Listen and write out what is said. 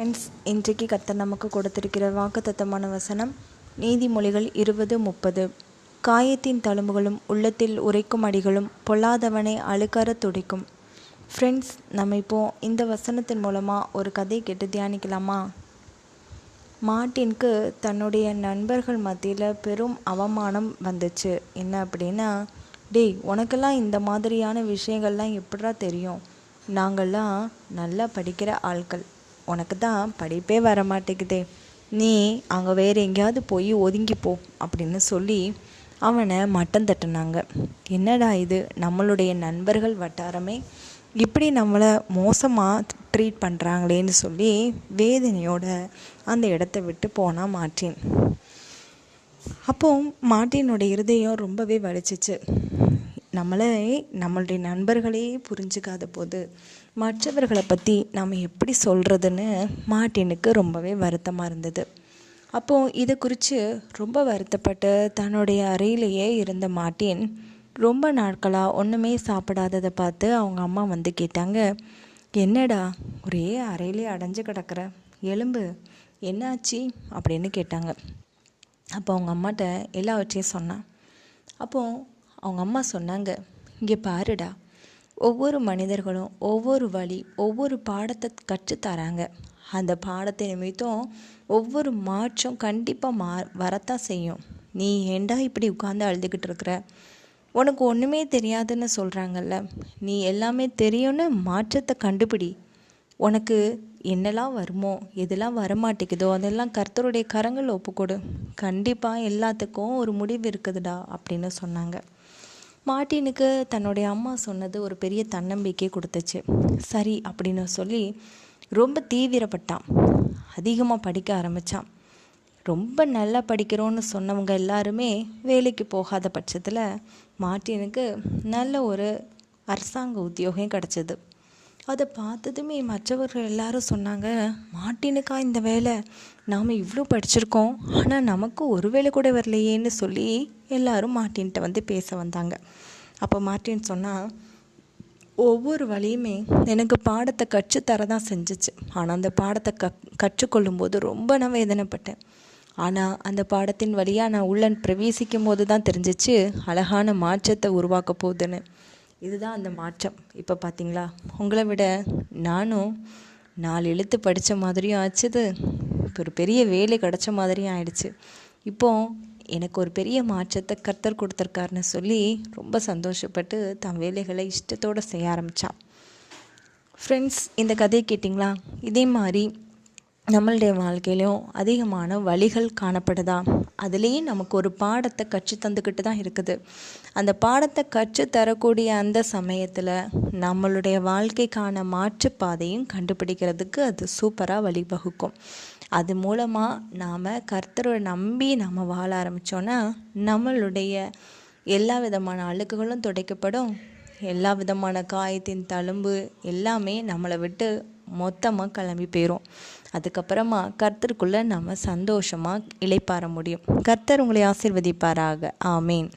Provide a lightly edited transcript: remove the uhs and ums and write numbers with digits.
Friends, இன்றைக்கு கர்த்தர் நமக்கு கொடுத்திருக்கிற வாக்குத்தத்தமான வசனம் நீதிமொழிகள் 20:30. காயத்தின் தழும்புகளும் உள்ளத்தில் உரைக்கும் அடிகளும் பொல்லாதவனை அழுக்கார துடைக்கும். ஃப்ரெண்ட்ஸ், நம்ம இப்போது இந்த வசனத்தின் மூலமாக ஒரு கதையை கேட்டு தியானிக்கலாமா? மார்ட்டினுக்கு தன்னுடைய நண்பர்கள் மத்தியில் பெரும் அவமானம் வந்துச்சு. என்ன அப்படின்னா, டேய், உனக்கெல்லாம் இந்த மாதிரியான விஷயங்கள்லாம் எப்படிடா தெரியும்? நாங்கள்லாம் நல்லா படிக்கிற ஆட்கள், உனக்கு தான் படிப்பே வர மாட்டேங்குதே, நீ அங்கே வேறு எங்கேயாவது போய் ஒதுங்கிப்போ அப்படின்னு சொல்லி அவனை மட்டம் தட்டினாங்க. என்னடா இது, நம்மளுடைய நண்பர்கள் வட்டாரமே இப்படி நம்மளை மோசமாக ட்ரீட் பண்ணுறாங்களேன்னு சொல்லி வேதனையோட அந்த இடத்த விட்டு போனால் மார்ட்டின். அப்போது மார்ட்டினுடைய இருதயம் ரொம்பவே வலிச்சிச்சு. நம்மளுடைய நண்பர்களே புரிஞ்சுக்காத போது மற்றவர்களை பற்றி நாம் எப்படி சொல்கிறதுன்னு மார்ட்டினுக்கு ரொம்பவே வருத்தமாக இருந்தது. அப்போது இதை குறித்து ரொம்ப வருத்தப்பட்டு தன்னுடைய அறையிலேயே இருந்த மார்ட்டின் ரொம்ப நாட்களாக ஒன்றுமே சாப்பிடாததை பார்த்து அவங்க அம்மா வந்து கேட்டாங்க, என்னடா ஒரே அறையிலே அடைஞ்சு கிடக்கிற, எலும்பு என்னாச்சு அப்படின்னு கேட்டாங்க. அப்போ அவங்க அம்மாட்ட எல்லாவற்றையும் சொன்னான். அப்போது அவங்க அம்மா சொன்னாங்க, இங்கே பாருடா, ஒவ்வொரு மனிதர்களும் ஒவ்வொரு வழி ஒவ்வொரு பாடத்தை கற்றுத்தராங்க. அந்த பாடத்தை நிமித்தம் ஒவ்வொரு மாற்றம் கண்டிப்பாக வரத்தான் செய்யும். நீ ஏண்டா இப்படி உட்காந்து அழுதுகிட்டு இருக்கிற? உனக்கு ஒன்றுமே தெரியாதுன்னு சொல்கிறாங்கல்ல, நீ எல்லாமே தெரியும்னு மாற்றத்தை கண்டுபிடி. உனக்கு என்னெல்லாம் வருமோ, எதெல்லாம் வரமாட்டேங்குதோ அதெல்லாம் கர்த்தருடைய கரங்கள் ஒப்புக்கொடு. கண்டிப்பாக எல்லாத்துக்கும் ஒரு முடிவு இருக்குதுடா அப்படின்னு சொன்னாங்க. மார்ட்டினுக்கு தன்னுடைய அம்மா சொன்னது ஒரு பெரிய தன்னம்பிக்கை கொடுத்துச்சு. சரி அப்படின்னு சொல்லி ரொம்ப தீவிரப்பட்டான். அதிகமாக படிக்க ஆரம்பித்தான். ரொம்ப நல்லா படிக்கிறோன்னு சொன்னவங்க எல்லாருமே வேலைக்கு போகாத பட்சத்தில் மார்ட்டினுக்கு நல்ல ஒரு அரசாங்க உத்தியோகம் கிடச்சிது. அதை பார்த்ததுமே மற்றவர்கள் எல்லாரும் சொன்னாங்க, மார்ட்டினுக்கா இந்த வேலை? நாம் இவ்வளோ படிச்சிருக்கோம், ஆனால் நமக்கு ஒரு வேலை கூட வரலையேன்னு சொல்லி எல்லாரும் மார்ட்டின்கிட்ட வந்து பேச வந்தாங்க. அப்போ மார்ட்டின் சொன்னால், ஒவ்வொரு வழியுமே எனக்கு பாடத்தை கற்றுத்தரதான் செஞ்சிச்சு. ஆனால் அந்த பாடத்தை கற்றுக்கொள்ளும்போது ரொம்ப நான் வேதனைப்பட்டேன். ஆனால் அந்த பாடத்தின் வழியாக நான் உள்ள பிரவேசிக்கும் போது தான் தெரிஞ்சிச்சு அழகான மாற்றத்தை உருவாக்க போகுதுன்னு. இதுதான் அந்த மாற்றம். இப்போ பார்த்தீங்களா, உங்களை விட நானும் 4 எழுத்து படித்த மாதிரியும் ஆச்சுது, ஒரு பெரிய வேலை கிடச்ச மாதிரியும் ஆயிடுச்சு. இப்போது எனக்கு ஒரு பெரிய மாற்றத்தை கர்த்தர் கொடுத்துருக்காருன்னு சொல்லி ரொம்ப சந்தோஷப்பட்டு தன் வேலைகளை இஷ்டத்தோடு செய்ய ஆரம்பித்தான். ஃப்ரெண்ட்ஸ், இந்த கதையை கேட்டிங்களா? இதே மாதிரி நம்மளுடைய வாழ்க்கையிலையும் அதிகமான வழிகள் காணப்படுதா? அதுலேயும் நமக்கு ஒரு பாடத்தை கற்று தந்துக்கிட்டு தான் இருக்குது. அந்த பாடத்தை கற்றுத்தரக்கூடிய அந்த சமயத்தில் நம்மளுடைய வாழ்க்கைக்கான மாற்றுப்பாதையும் கண்டுபிடிக்கிறதுக்கு அது சூப்பராக வழிவகுக்கும். அது மூலமாக நாம் கர்த்தரை நம்பி நம்ம வாழ ஆரம்பித்தோன்னா நம்மளுடைய எல்லா விதமான அழுக்குகளும் துடைக்கப்படும். எல்லா விதமான காயத்தின் தழும்பு எல்லாமே நம்மளை விட்டு மொத்தமாக கிளம்பி போயிடும். அதுக்கப்புறமா கர்த்தருக்குள்ளே நம்ம சந்தோஷமாக இளைப்பாற முடியும். கர்த்தர் உங்களை ஆசீர்வதிப்பாராக. ஆமீன்.